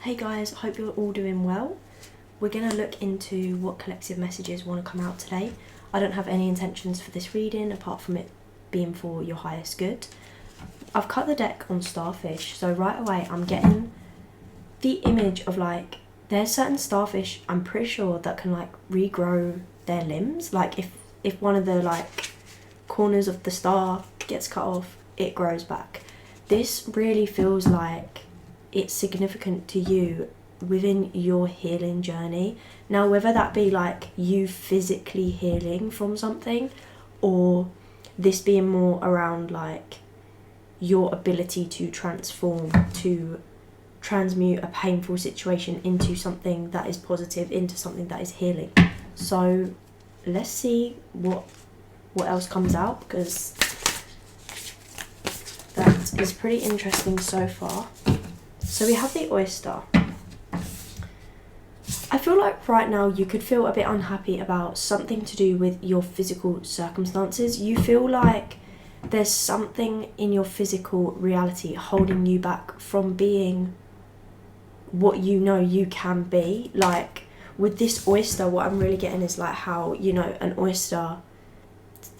Hey guys, hope you're all doing well. We're going to look into what collective messages want to come out today. I don't have any intentions for this reading apart from it being for your highest good. I've cut the deck on starfish, so right away I'm getting the image of there's certain starfish I'm pretty sure that can regrow their limbs. If one of the corners of the star gets cut off, it grows back. This really feels like it's significant to you within your healing journey. Now, whether that be you physically healing from something, or this being more around your ability to transform, to transmute a painful situation into something that is positive, into something that is healing. So let's see what else comes out, because that is pretty interesting so far. So we have the oyster. I feel like right now you could feel a bit unhappy about something to do with your physical circumstances. You feel like there's something in your physical reality holding you back from being what you know you can be. With this oyster, what I'm really getting is how, an oyster,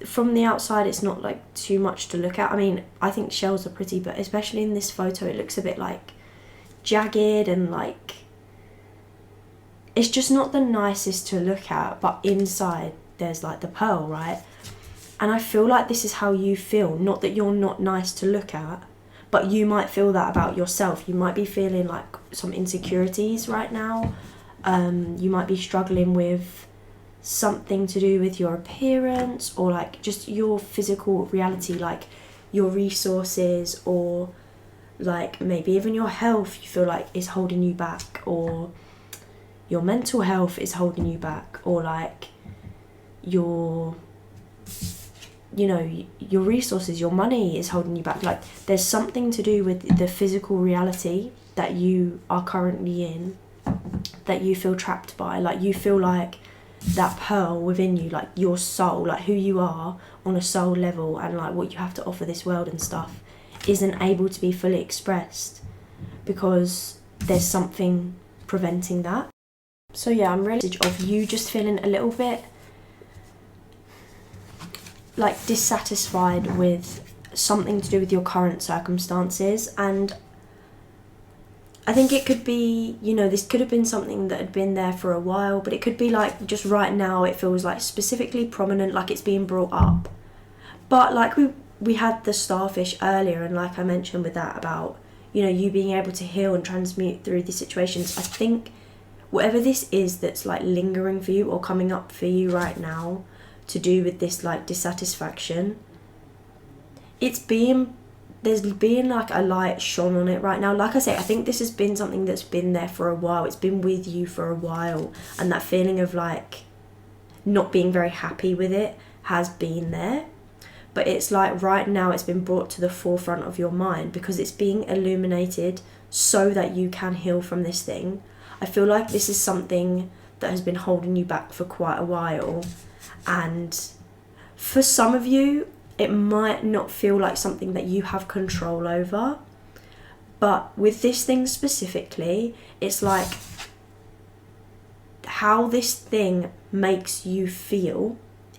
from the outside it's not too much to look at. I mean, I think shells are pretty, but especially in this photo it looks a bit jagged and it's just not the nicest to look at. But inside there's the pearl, right? And I feel like this is how you feel. Not that you're not nice to look at, but you might feel that about yourself. You might be feeling some insecurities right now. You might be struggling with something to do with your appearance, or just your physical reality, your resources, or maybe even your health you feel is holding you back, or your mental health is holding you back, or your your resources, your money is holding you back. There's something to do with the physical reality that you are currently in that you feel trapped by. You feel that pearl within you, your soul, who you are on a soul level, and what you have to offer this world and stuff, isn't able to be fully expressed because there's something preventing that. So yeah, I'm really of you just feeling a little bit dissatisfied with something to do with your current circumstances. And I think it could be, this could have been something that had been there for a while, but it could be just right now it feels specifically prominent, it's being brought up. But we had the starfish earlier, and I mentioned with that about, you being able to heal and transmute through these situations. I think whatever this is that's lingering for you or coming up for you right now to do with this dissatisfaction, there's being a light shone on it right now. I say, I think this has been something that's been there for a while. It's been with you for a while, and that feeling of not being very happy with it has been there. But it's right now it's been brought to the forefront of your mind because it's being illuminated so that you can heal from this thing. I feel like this is something that has been holding you back for quite a while, and for some of you it might not feel like something that you have control over, but with this thing specifically, it's how this thing makes you feel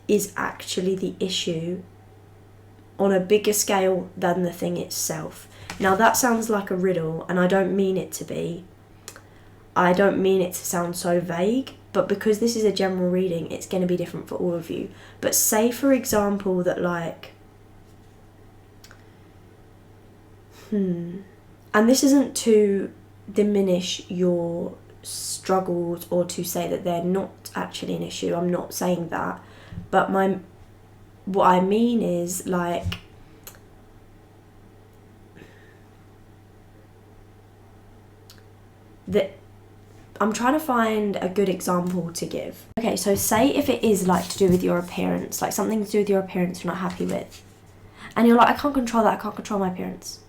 is actually the issue on a bigger scale than the thing itself. Now that sounds like a riddle, and I don't mean it to be. I don't mean it to sound so vague, but because this is a general reading, it's going to be different for all of you. But say, for example, that and this isn't to diminish your struggles or to say that they're not actually an issue. I'm not saying that. But what I mean is that I'm trying to find a good example to give. Okay, so say if it is to do with your appearance, something to do with your appearance you're not happy with, and you're I can't control that, I can't control my appearance.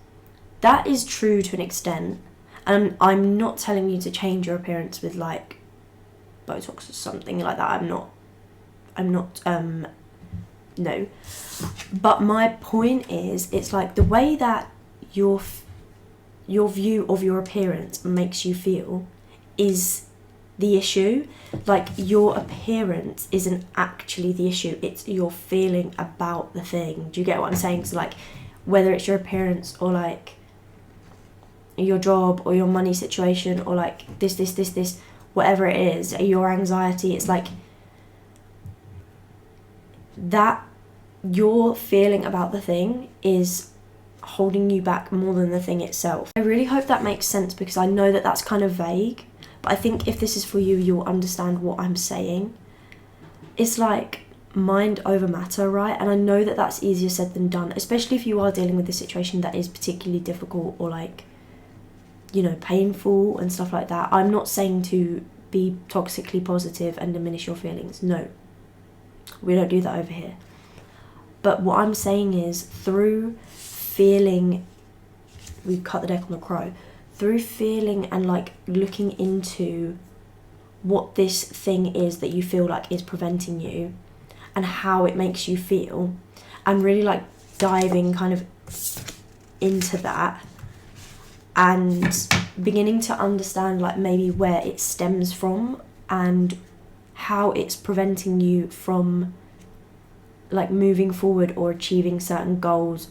That is true to an extent, and I'm not telling you to change your appearance with Botox or something like that. I'm not no. But my point is, it's the way that you're your view of your appearance makes you feel is the issue. Like, your appearance isn't actually the issue, it's your feeling about the thing. Do you get what I'm saying? So like, whether it's your appearance or like your job or your money situation or like this, whatever it is, your anxiety, it's like that your feeling about the thing is holding you back more than the thing itself. I really hope that makes sense, because I know that that's kind of vague, but I think if this is for you, you'll understand what I'm saying. It's like mind over matter, right? And I know that that's easier said than done, especially if you are dealing with a situation that is particularly difficult or like, you know, painful and stuff like that. I'm not saying to be toxically positive and diminish your feelings. No, we don't do that over here. But what I'm saying is, through feeling, we've cut the deck on the crow, through feeling and like looking into what this thing is that you feel like is preventing you and how it makes you feel, and really like diving kind of into that and beginning to understand like maybe where it stems from and how it's preventing you from like moving forward or achieving certain goals,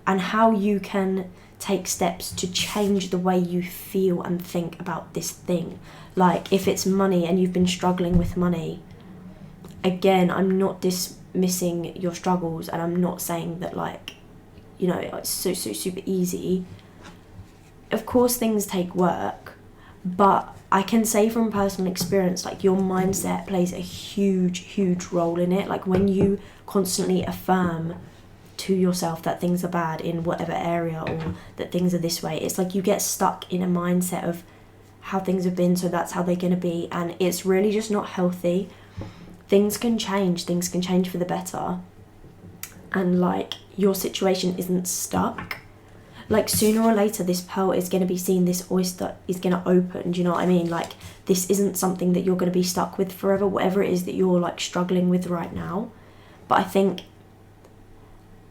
and how you can take steps to change the way you feel and think about this thing. Like, if it's money and you've been struggling with money, again, I'm not dismissing your struggles, and I'm not saying that like, you know, it's so super easy. Of course things take work, but I can say from personal experience, like, your mindset plays a huge role in it. Like, when you constantly affirm to yourself that things are bad in whatever area, or that things are this way, it's like you get stuck in a mindset of how things have been, so that's how they're going to be, and it's really just not healthy. Things can change for the better, and like, your situation isn't stuck. Like, sooner or later this pearl is going to be seen, this oyster is going to open, do you know what I mean? Like, this isn't something that you're going to be stuck with forever, whatever it is that you're like struggling with right now. But I think,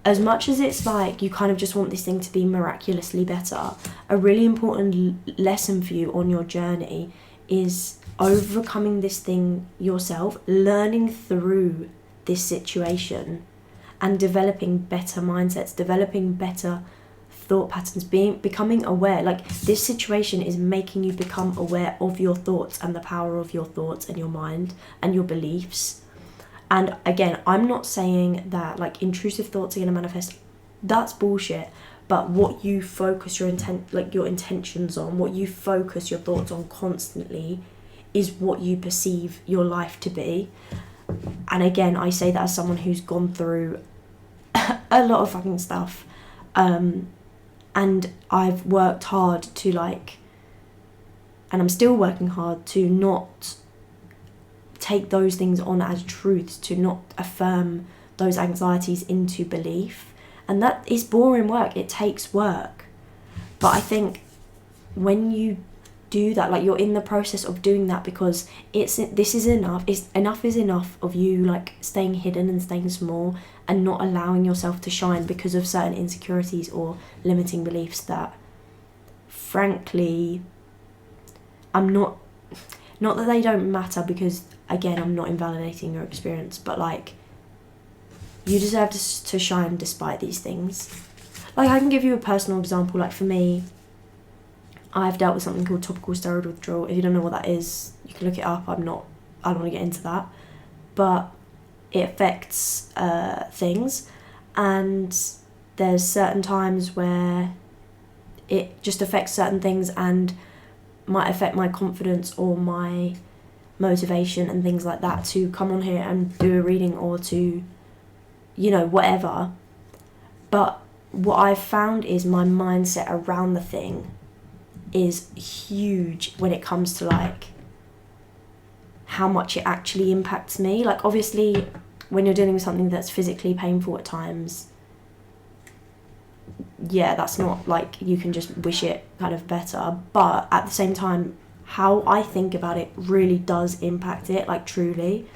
as much as it's like you kind of just want this thing to be miraculously better, a really important lesson for you on your journey is overcoming this thing yourself, learning through this situation, and developing better mindsets, developing better thought patterns, becoming aware. Like, this situation is making you become aware of your thoughts and the power of your thoughts and your mind and your beliefs. And again, I'm not saying that like intrusive thoughts are going to manifest. That's bullshit. But what you focus your intentions on, what you focus your thoughts on constantly, is what you perceive your life to be. And again, I say that as someone who's gone through a lot of fucking stuff. And I've worked hard to like, and I'm still working hard to not take those things on as truths, to not affirm those anxieties into belief. And that is boring work, it takes work. But I think when you do that, like, you're in the process of doing that, because enough is enough of you like staying hidden and staying small and not allowing yourself to shine because of certain insecurities or limiting beliefs that, frankly, not that they don't matter, because again, I'm not invalidating your experience, but like, you deserve to shine despite these things. Like, I can give you a personal example. Like, for me, I've dealt with something called topical steroid withdrawal. If you don't know what that is, you can look it up. I don't want to get into that, but it affects things, and there's certain times where it just affects certain things and might affect my confidence or my motivation and things like that to come on here and do a reading or to, you know, whatever. But what I've found is my mindset around the thing is huge when it comes to like how much it actually impacts me. Like, obviously, when you're dealing with something that's physically painful at times, yeah, that's not like you can just wish it kind of better, but at the same time, how I think about it really does impact it, like, truly.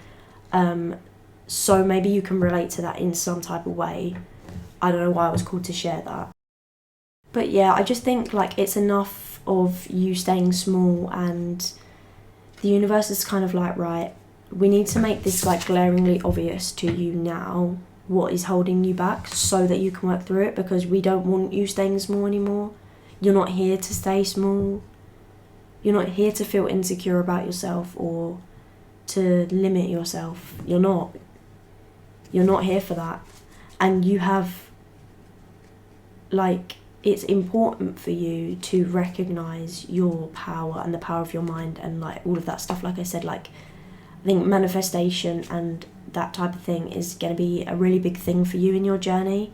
So maybe you can relate to that in some type of way. I don't know why I was called to share that. But yeah, I just think like it's enough of you staying small, and the universe is kind of like, right, we need to make this like glaringly obvious to you now what is holding you back so that you can work through it, because we don't want you staying small anymore. You're not here to stay small. You're not here to feel insecure about yourself or to limit yourself. You're not. You're not here for that. And you have, like, it's important for you to recognize your power and the power of your mind and like all of that stuff. Like I said, like, I think manifestation and that type of thing is going to be a really big thing for you in your journey.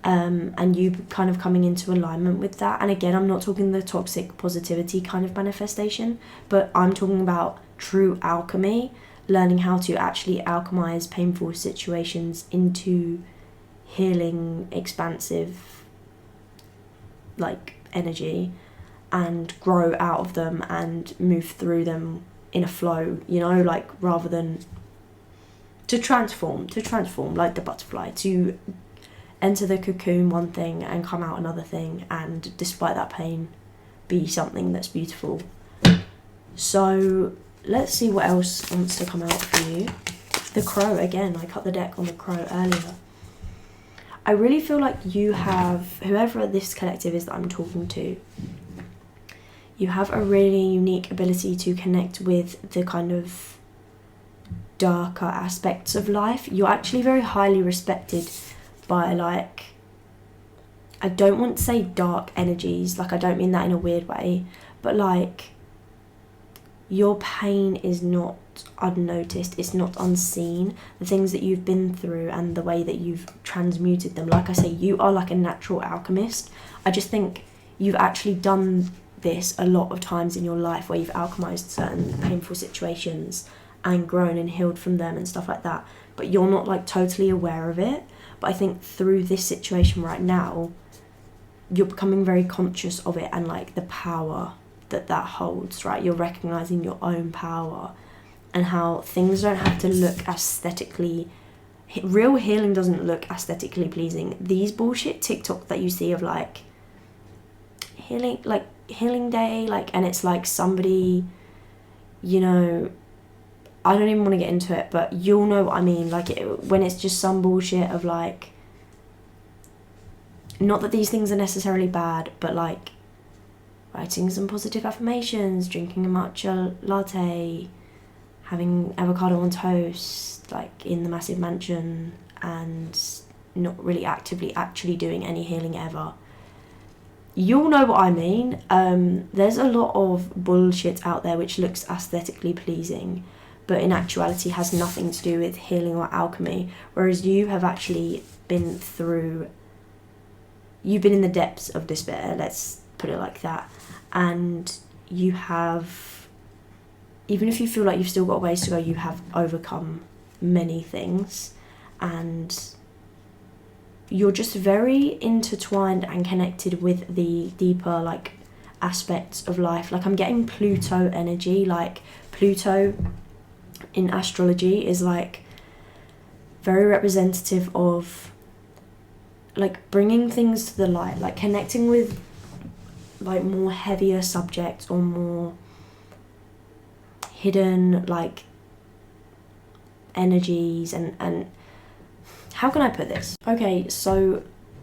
And you kind of coming into alignment with that. And again, I'm not talking the toxic positivity kind of manifestation, but I'm talking about true alchemy, learning how to actually alchemize painful situations into healing, expansive, like, energy, and grow out of them and move through them in a flow, you know, like, rather than to transform like the butterfly, to enter the cocoon one thing and come out another thing, and despite that pain be something that's beautiful. So let's see what else wants to come out for you. The crow again. I cut the deck on the crow earlier. I really feel like you have, whoever this collective is that I'm talking to, you have a really unique ability to connect with the kind of darker aspects of life. You're actually very highly respected by, like, I don't want to say dark energies, like, I don't mean that in a weird way, but like, your pain is not unnoticed, it's not unseen. The things that you've been through and the way that you've transmuted them, like I say, you are like a natural alchemist. I just think you've actually done this a lot of times in your life, where you've alchemized certain painful situations and grown and healed from them and stuff like that, but you're not like totally aware of it. But I think through this situation right now, you're becoming very conscious of it and like the power that holds, right? You're recognizing your own power and how things don't have to look aesthetically. Real healing doesn't look aesthetically pleasing. These bullshit TikTok that you see of like healing, like healing day, like, and it's like somebody, you know, I don't even want to get into it, but you'll know what I mean. Like, when it's just some bullshit of like, not that these things are necessarily bad, but like writing some positive affirmations, drinking a matcha latte, having avocado on toast, like in the massive mansion, and not really actively actually doing any healing ever. You'll know what I mean. There's a lot of bullshit out there which looks aesthetically pleasing, but in actuality has nothing to do with healing or alchemy, whereas you have actually been through, you've been in the depths of despair, let's put it like that, and you have, even if you feel like you've still got a ways to go, you have overcome many things, and you're just very intertwined and connected with the deeper like aspects of life. Like, I'm getting Pluto energy. Like, Pluto in astrology is like very representative of like bringing things to the light, like connecting with like more heavier subjects or more hidden like energies, and how can I put this? Okay, so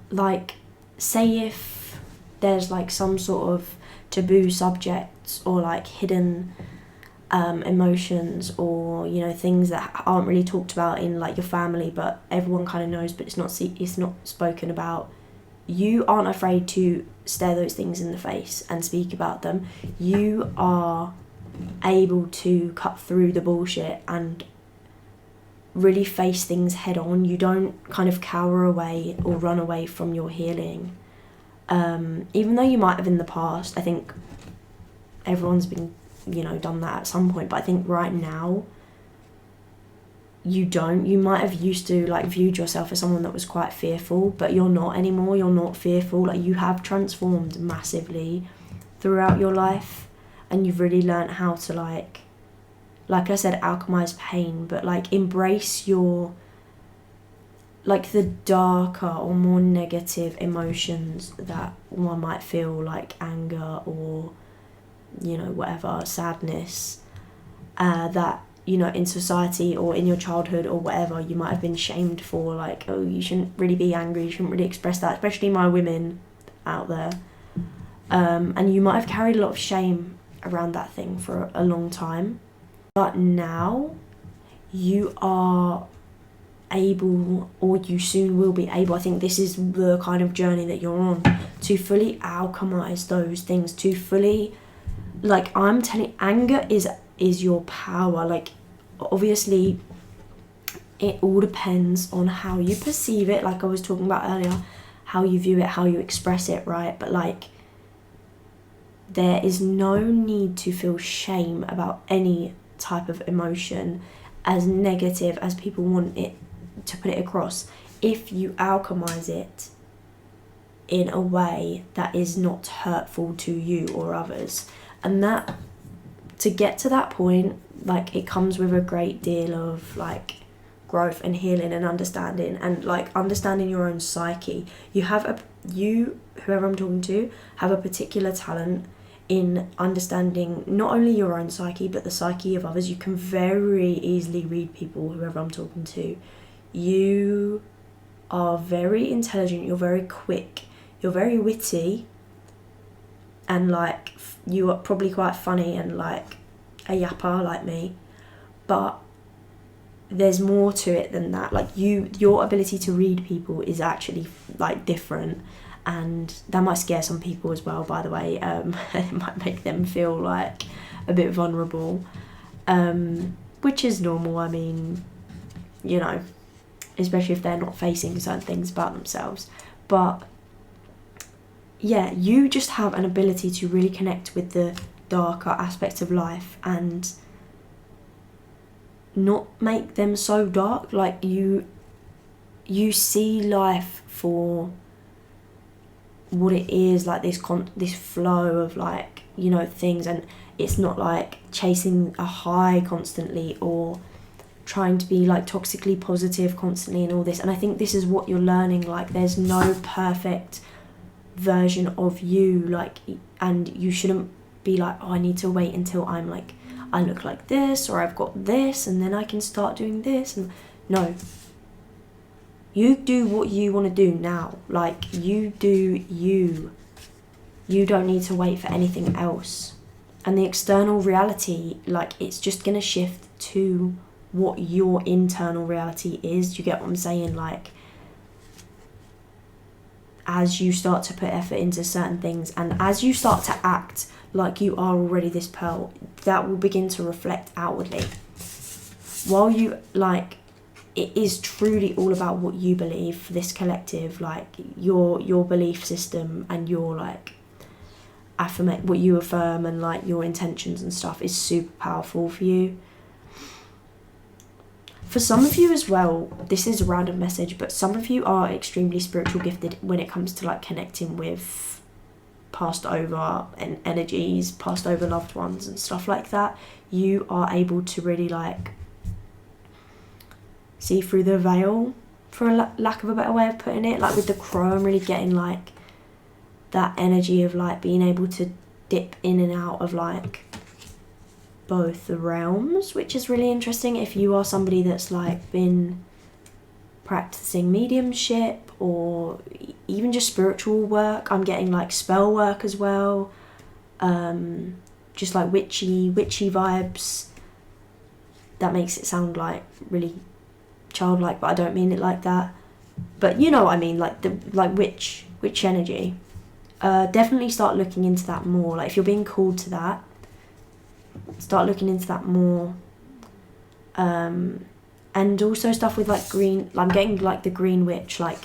like, say if there's like some sort of taboo subjects or like hidden emotions, or, you know, things that aren't really talked about in like your family but everyone kind of knows, but it's not spoken about. You aren't afraid to stare those things in the face and speak about them. You are able to cut through the bullshit and really face things head on. You don't kind of cower away or run away from your healing, even though you might have in the past. I think everyone's been, you know, done that at some point, but I think right now you don't. You might have used to like viewed yourself as someone that was quite fearful, but you're not anymore. You're not fearful. Like, you have transformed massively throughout your life, and you've really learnt how to like I said, alchemize pain, but like embrace your like the darker or more negative emotions that one might feel, like anger or, you know, whatever, sadness, that, you know, in society or in your childhood or whatever, you might have been shamed for, like, oh, you shouldn't really be angry, you shouldn't really express that, especially my women out there. And you might have carried a lot of shame around that thing for a long time. But now you are able, or you soon will be able, I think this is the kind of journey that you're on, to fully alchemize those things, to fully, like, I'm telling, anger is your power. Like, obviously it all depends on how you perceive it, like I was talking about earlier, how you view it, how you express it, right? But like, there is no need to feel shame about any type of emotion, as negative as people want it to put it across, if you alchemize it in a way that is not hurtful to you or others. And that, to get to that point, like, it comes with a great deal of like growth and healing and understanding, and like understanding your own psyche. Whoever I'm talking to, have a particular talent in understanding not only your own psyche but the psyche of others. You can very easily read people, whoever I'm talking to. You are very intelligent, you're very quick, you're very witty, and like you are probably quite funny and like a yapper like me, but there's more to it than that. Like, your ability to read people is actually like different, and that might scare some people as well, by the way. It might make them feel like a bit vulnerable, which is normal. I mean, you know, especially if they're not facing certain things about themselves. But yeah, you just have an ability to really connect with the darker aspects of life and not make them so dark. Like, you see life for what it is, like this flow of, like, you know, things, and it's not like chasing a high constantly or trying to be like toxically positive constantly and all this. And I think this is what you're learning. Like, there's no perfect version of you, like, and you shouldn't be like, oh, I need to wait until I'm like, I look like this, or I've got this, and then I can start doing this. And no, you do what you want to do now. Like, you do you. You don't need to wait for anything else. And the external reality, like, it's just gonna shift to what your internal reality is. You get what I'm saying? Like, as you start to put effort into certain things, and as you start to act like you are already this pearl, that will begin to reflect outwardly. While you, like, it is truly all about what you believe for this collective, like your belief system and your, like, what you affirm, and like your intentions and stuff is super powerful for you. For some of you as well, this is a random message, but some of you are extremely spiritual gifted when it comes to like connecting with passed over and energies, passed over loved ones and stuff like that. You are able to really like see through the veil, for a lack of a better way of putting it. Like with the crow, I'm really getting like that energy of like being able to dip in and out of like both the realms, which is really interesting. If you are somebody that's like been practicing mediumship or even just spiritual work, I'm getting like spell work as well, just like witchy vibes. That makes it sound like really childlike, but I don't mean it like that. But you know what I mean, like the witch energy. Definitely start looking into that more. Like if you're being called to that, start looking into that more. And also stuff with like green, I'm getting like the green witch, like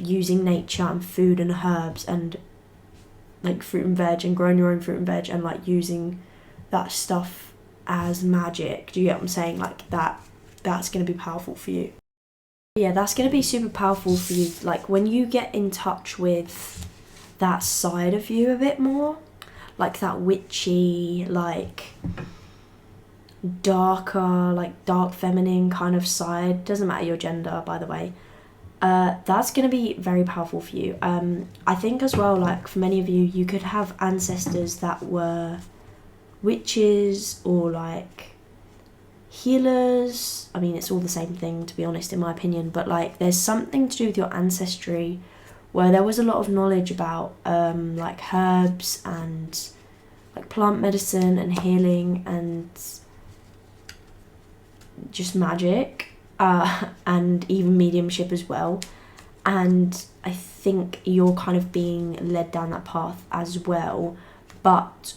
using nature and food and herbs and like fruit and veg, and growing your own fruit and veg, and like using that stuff as magic. Do you get what I'm saying? Like that's going to be powerful for you. Yeah, that's going to be super powerful for you. Like when you get in touch with that side of you a bit more, like that witchy, like darker, like dark feminine kind of side, doesn't matter your gender, by the way, that's going to be very powerful for you. I think as well, like for many of you, you could have ancestors that were witches or like healers. I mean, it's all the same thing, to be honest, in my opinion, but like there's something to do with your ancestry where there was a lot of knowledge about like herbs and like plant medicine and healing and just magic, and even mediumship as well. And I think you're kind of being led down that path as well, but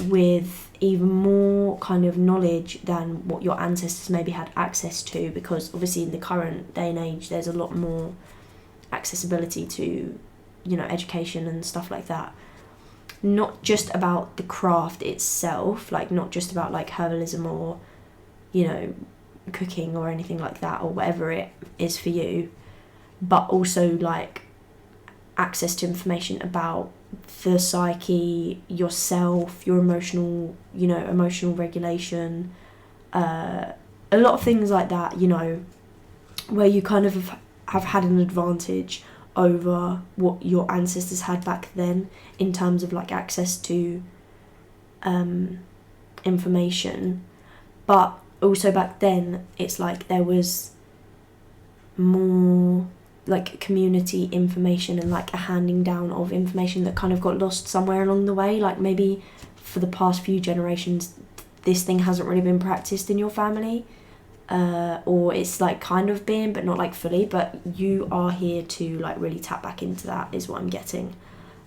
with even more kind of knowledge than what your ancestors maybe had access to, because obviously in the current day and age there's a lot more accessibility to, you know, education and stuff like that. Not just about the craft itself, like not just about like herbalism or, you know, cooking or anything like that, or whatever it is for you, but also like access to information about the psyche, yourself, your emotional, you know, emotional regulation, a lot of things like that, you know, where you kind of have had an advantage over what your ancestors had back then in terms of like access to information. But also back then it's like there was more like community information and like a handing down of information that kind of got lost somewhere along the way. Like maybe for the past few generations this thing hasn't really been practiced in your family, or it's like kind of been but not like fully, but you are here to like really tap back into that, is what I'm getting.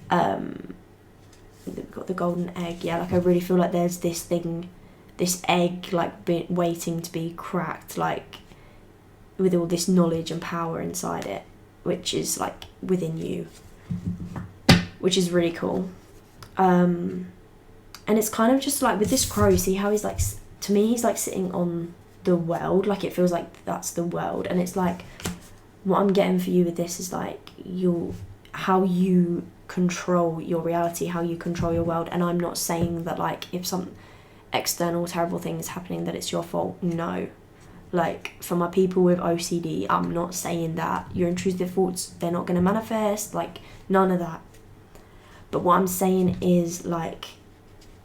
Got the golden egg, yeah, like I really feel like there's this thing, this egg like waiting to be cracked, like with all this knowledge and power inside it, which is like within you, which is really cool. And it's kind of just like with this crow, see how he's like, to me he's like sitting on the world, like it feels like that's the world. And it's like what I'm getting for you with this is like how you control your reality, how you control your world. And I'm not saying that like if some external terrible thing is happening that it's your fault, no. Like for my people with OCD, I'm not saying that your intrusive thoughts, they're not going to manifest, like none of that. But what I'm saying is like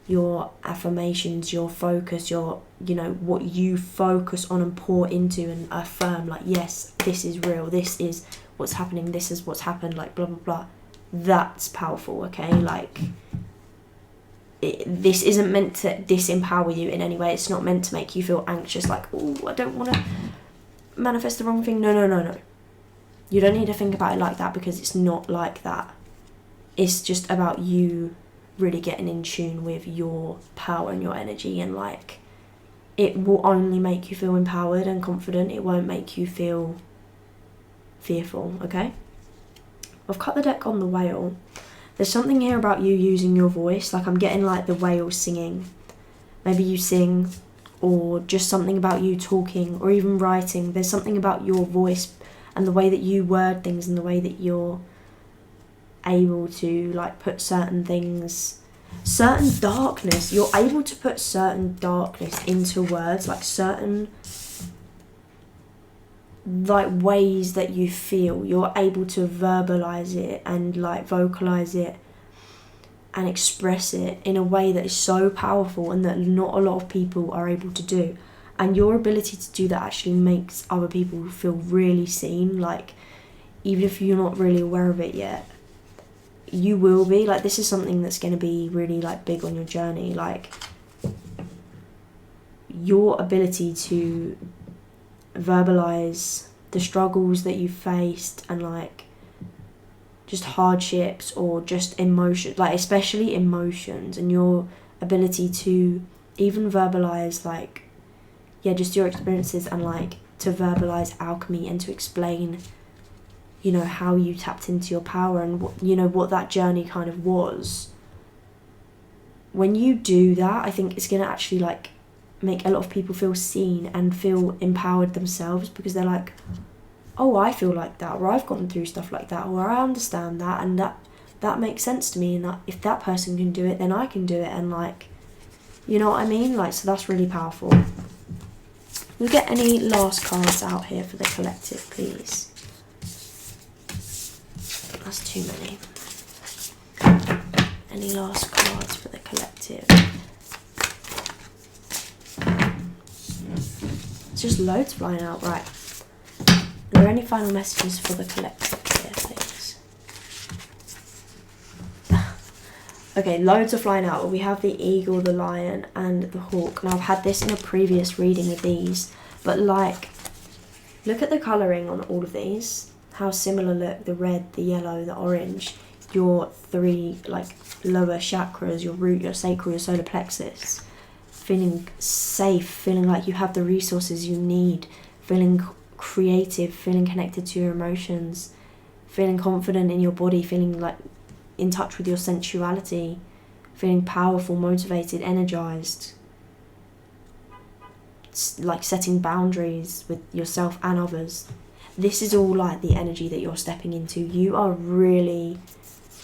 your affirmations, your focus, your, you know, what you focus on and pour into and affirm, like yes, this is real, this is what's happening, this is what's happened, like blah blah blah, that's powerful. Okay, like this isn't meant to disempower you in any way. It's not meant to make you feel anxious, like, oh, I don't want to manifest the wrong thing. No. You don't need to think about it like that, because it's not like that. It's just about you really getting in tune with your power and your energy, and like it will only make you feel empowered and confident. It won't make you feel fearful, okay? I've cut the deck on the whale. There's something here about you using your voice, like I'm getting like the whale singing. Maybe you sing, or just something about you talking or even writing. There's something about your voice and the way that you word things and the way that you're able to like put certain things, certain darkness, you're able to put certain darkness into words, like certain like ways that you feel, you're able to verbalize it and like vocalize it and express it in a way that is so powerful and that not a lot of people are able to do. And your ability to do that actually makes other people feel really seen, like even if you're not really aware of it yet, you will be. Like this is something that's going to be really like big on your journey, like your ability to verbalize the struggles that you faced and like just hardships or just emotion, like especially emotions, and your ability to even verbalize like just your experiences, and like to verbalize alchemy and to explain, you know, how you tapped into your power and what, you know, what that journey kind of was. When you do that, I think it's going to actually like make a lot of people feel seen and feel empowered themselves, because they're like, oh, I feel like that, or I've gone through stuff like that, or I understand that, and that makes sense to me, and that if that person can do it, then I can do it. And like You know what I mean? Like, so that's really powerful. We'll get any last cards out here for the collective, please. That's too many. Any last cards for the collective? It's just loads flying out, right? Are there any final messages for the collective here, please? Okay, loads are flying out. We have the eagle, the lion, and the hawk. Now, I've had this in a previous reading of these, but like, look at the colouring on all of these. How similar look, the red, the yellow, the orange. Your three, like, lower chakras, your root, your sacral, your solar plexus. Feeling safe, feeling like you have the resources you need, feeling creative, feeling connected to your emotions, feeling confident in your body, feeling like in touch with your sensuality, feeling powerful, motivated, energized, like setting boundaries with yourself and others. This is all like the energy that you're stepping into. You are really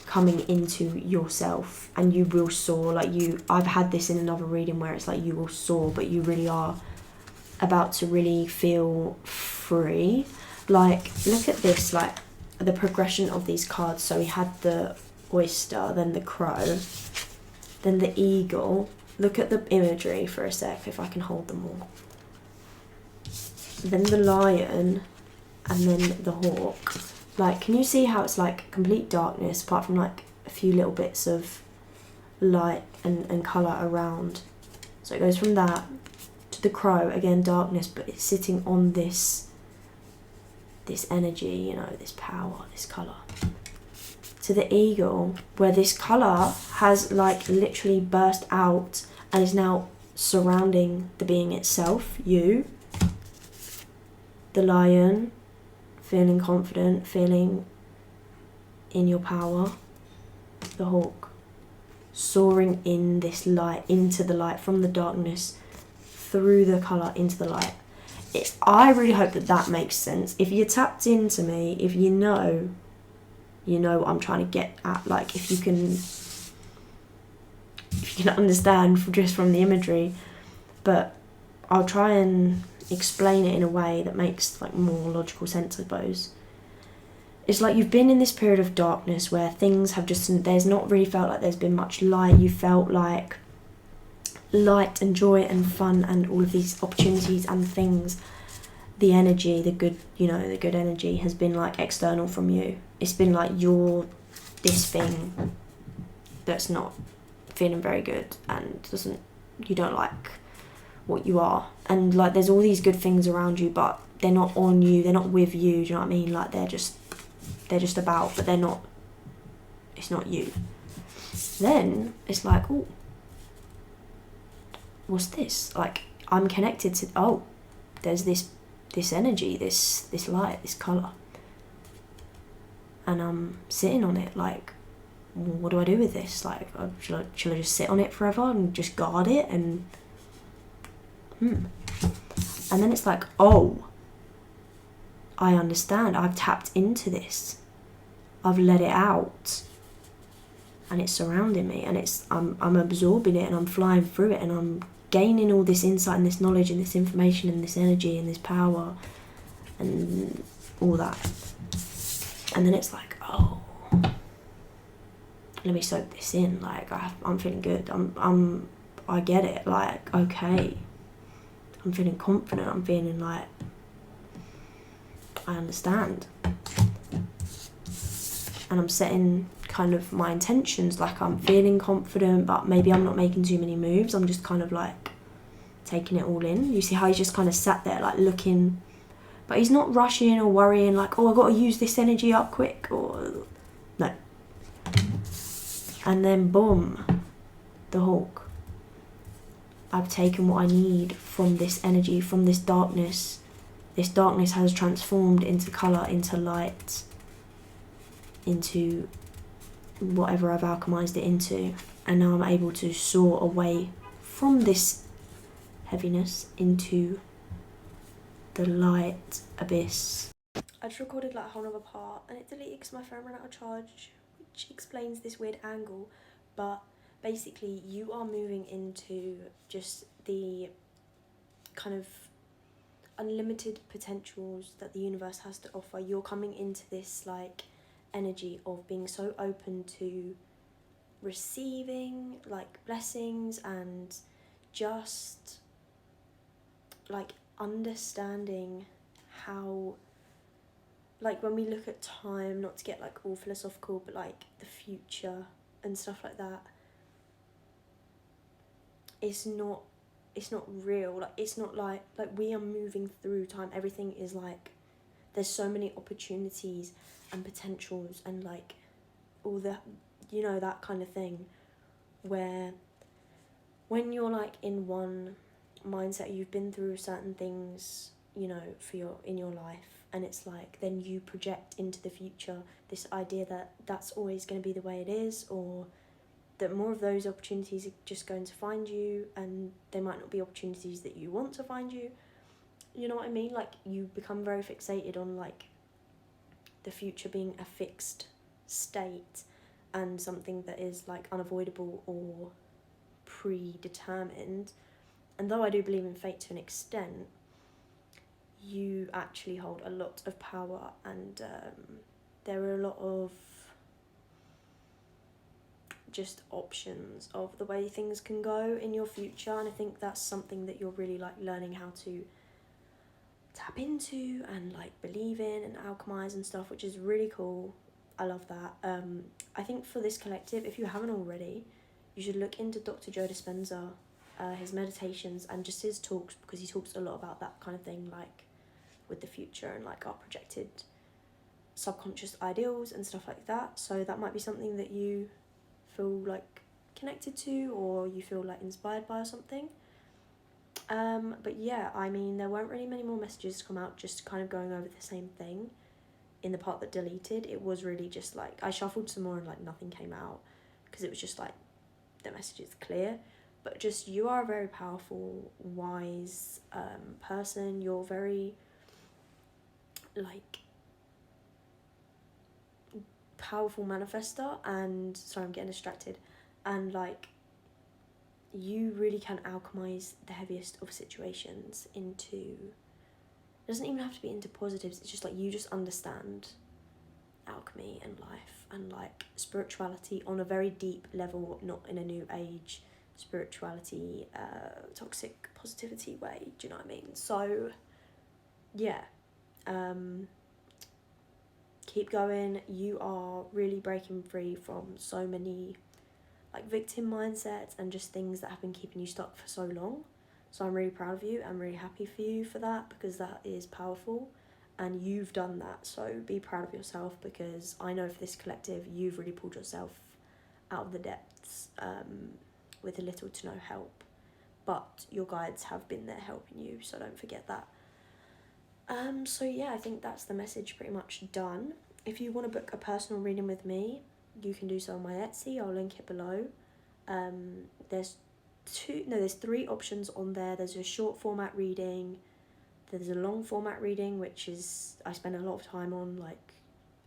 coming into yourself, and you will soar. Like, I've had this in another reading where it's like you will soar, but you really are about to really feel free. Like, look at this, like the progression of these cards. So we had the oyster, then the crow, then the eagle. Look at the imagery for a sec, if I can hold them all. Then the lion, and then the hawk. Like, can you see how it's like complete darkness apart from like a few little bits of light and colour around? So it goes from that to the crow, again darkness, but it's sitting on this energy, you know, this power, this colour. To the eagle, where this colour has like literally burst out and is now surrounding the being itself, you. The lion, feeling confident, feeling in your power. The hawk, soaring in this light, into the light, from the darkness, through the colour, into the light. I really hope that makes sense. If you're tapped into me, if you know what I'm trying to get at. Like, if you can understand just from the imagery, but I'll try and explain it in a way that makes like more logical sense, I suppose. It's like you've been in this period of darkness where things have there's not really felt like there's been much light. You felt like light and joy and fun and all of these opportunities and things. The energy, the good energy has been like external from you. It's been like you're this thing that's not feeling very good and you don't like what you are, and like there's all these good things around you, but they're not on you, they're not with you, do you know what I mean? Like they're just about, but it's not you. Then it's like, oh, what's this? Like, I'm connected to, there's this energy, this light, this colour, and I'm sitting on it. Like, what do I do with this? Like, should I just sit on it forever and just guard it? And and then it's like, oh, I understand. I've tapped into this. I've let it out, and it's surrounding me, and I'm absorbing it, and I'm flying through it, and I'm gaining all this insight and this knowledge and this information and this energy and this power and all that. And then it's like, oh, let me soak this in. Like, I'm feeling good. I get it. Like, okay, I'm feeling confident. I'm feeling like I understand. And I'm setting kind of my intentions. Like, I'm feeling confident, but maybe I'm not making too many moves. I'm just kind of like taking it all in. You see how he's just kind of sat there like looking, but he's not rushing or worrying like, oh, I got to use this energy up quick, or no. And then boom, the hawk. I've taken what I need from this energy, from this darkness. This darkness has transformed into colour, into light, into whatever I've alchemized it into. And now I'm able to soar away from this heaviness into the light abyss. I just recorded like a whole other part and it deleted because my phone ran out of charge, which explains this weird angle. But basically you are moving into just the kind of unlimited potentials that the universe has to offer. You're coming into this like energy of being so open to receiving like blessings and just like understanding how, like when we look at time, not to get like all philosophical, but like the future and stuff like that, it's not real. Like it's not like we are moving through time. Everything is like, there's so many opportunities and potentials and like all the, you know, that kind of thing, where when you're like in one mindset, you've been through certain things, you know, for your in your life, and it's like then you project into the future this idea that that's always going to be the way it is, or that more of those opportunities are just going to find you, and they might not be opportunities that you want to find you. You know what I mean? Like you become very fixated on like the future being a fixed state and something that is like unavoidable or predetermined. And though I do believe in fate to an extent, you actually hold a lot of power, and there are a lot of just options of the way things can go in your future, and I think that's something that you're really like learning how to tap into and like believe in and alchemize and stuff, which is really cool. I love that. I think for this collective, if you haven't already, you should look into Dr. Joe Dispenza, his meditations and just his talks, because he talks a lot about that kind of thing, like with the future and like our projected subconscious ideals and stuff like that. So that might be something that you feel like connected to, or you feel like inspired by or something. But yeah, I mean, there weren't really many more messages to come out, just kind of going over the same thing. In the part that deleted, it was really just like, I shuffled some more and like nothing came out, because it was just like, the message is clear. But just, you are a very powerful, wise person. You're very like powerful manifester, and sorry, I'm getting distracted, and like you really can alchemize the heaviest of situations into, it doesn't even have to be into positives, it's just like you just understand alchemy and life and like spirituality on a very deep level, not in a new age spirituality toxic positivity way, do you know what I mean? So yeah, keep going. You are really breaking free from so many like victim mindsets and just things that have been keeping you stuck for so long. So I'm really proud of you. I'm really happy for you for that, because that is powerful and you've done that. So be proud of yourself, because I know for this collective, you've really pulled yourself out of the depths with a little to no help. But your guides have been there helping you, so don't forget that. So yeah, I think that's the message pretty much done. If you want to book a personal reading with me, you can do so on my Etsy. I'll link it below. There's three options on there. There's a short format reading, there's a long format reading, which is I spend a lot of time on, like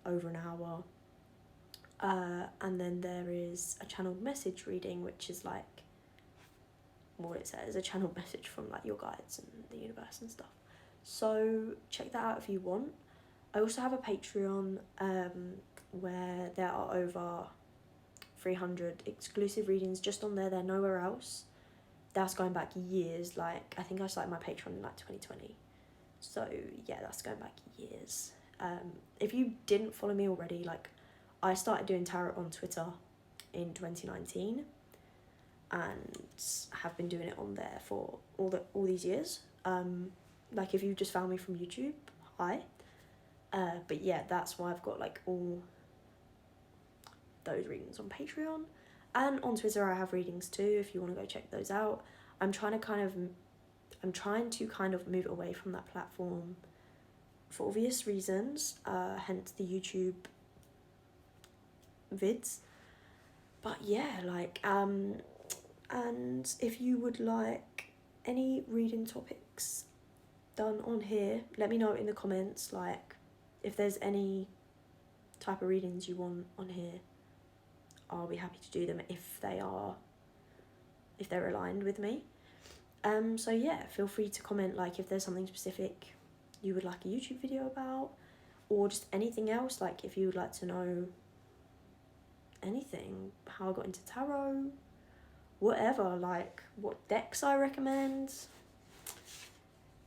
over an hour, and then there is a channeled message reading, which is like what it says, a channeled message from like your guides and the universe and stuff. So check that out if you want. I also have a Patreon where there are over 300 exclusive readings just on there. They're nowhere else. That's going back years. Like I think I started my Patreon in like 2020. So yeah, that's going back years. If you didn't follow me already, like I started doing tarot on Twitter in 2019 and have been doing it on there for all these years. Like if you just found me from YouTube, hi. But yeah, that's why I've got like all those readings on Patreon. And on Twitter I have readings too, if you want to go check those out. I'm trying to kind of move away from that platform for obvious reasons, hence the YouTube vids. But yeah, like and if you would like any reading topics done on here, let me know in the comments, like if there's any type of readings you want on here. I'll be happy to do them if they are if they're aligned with me. So yeah, feel free to comment like if there's something specific you would like a YouTube video about, or just anything else, like if you would like to know anything, how I got into tarot, whatever, like what decks I recommend.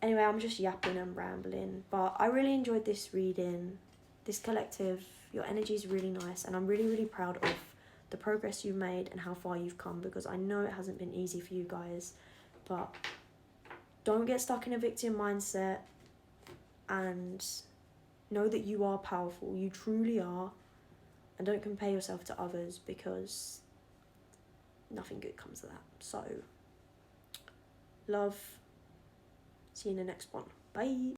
Anyway, I'm just yapping and rambling, but I really enjoyed this reading, this collective. Your energy is really nice, and I'm really, really proud of the progress you've made and how far you've come, because I know it hasn't been easy for you guys. But don't get stuck in a victim mindset, and know that you are powerful. You truly are. And don't compare yourself to others, because nothing good comes of that. So, love. See you in the next one. Bye.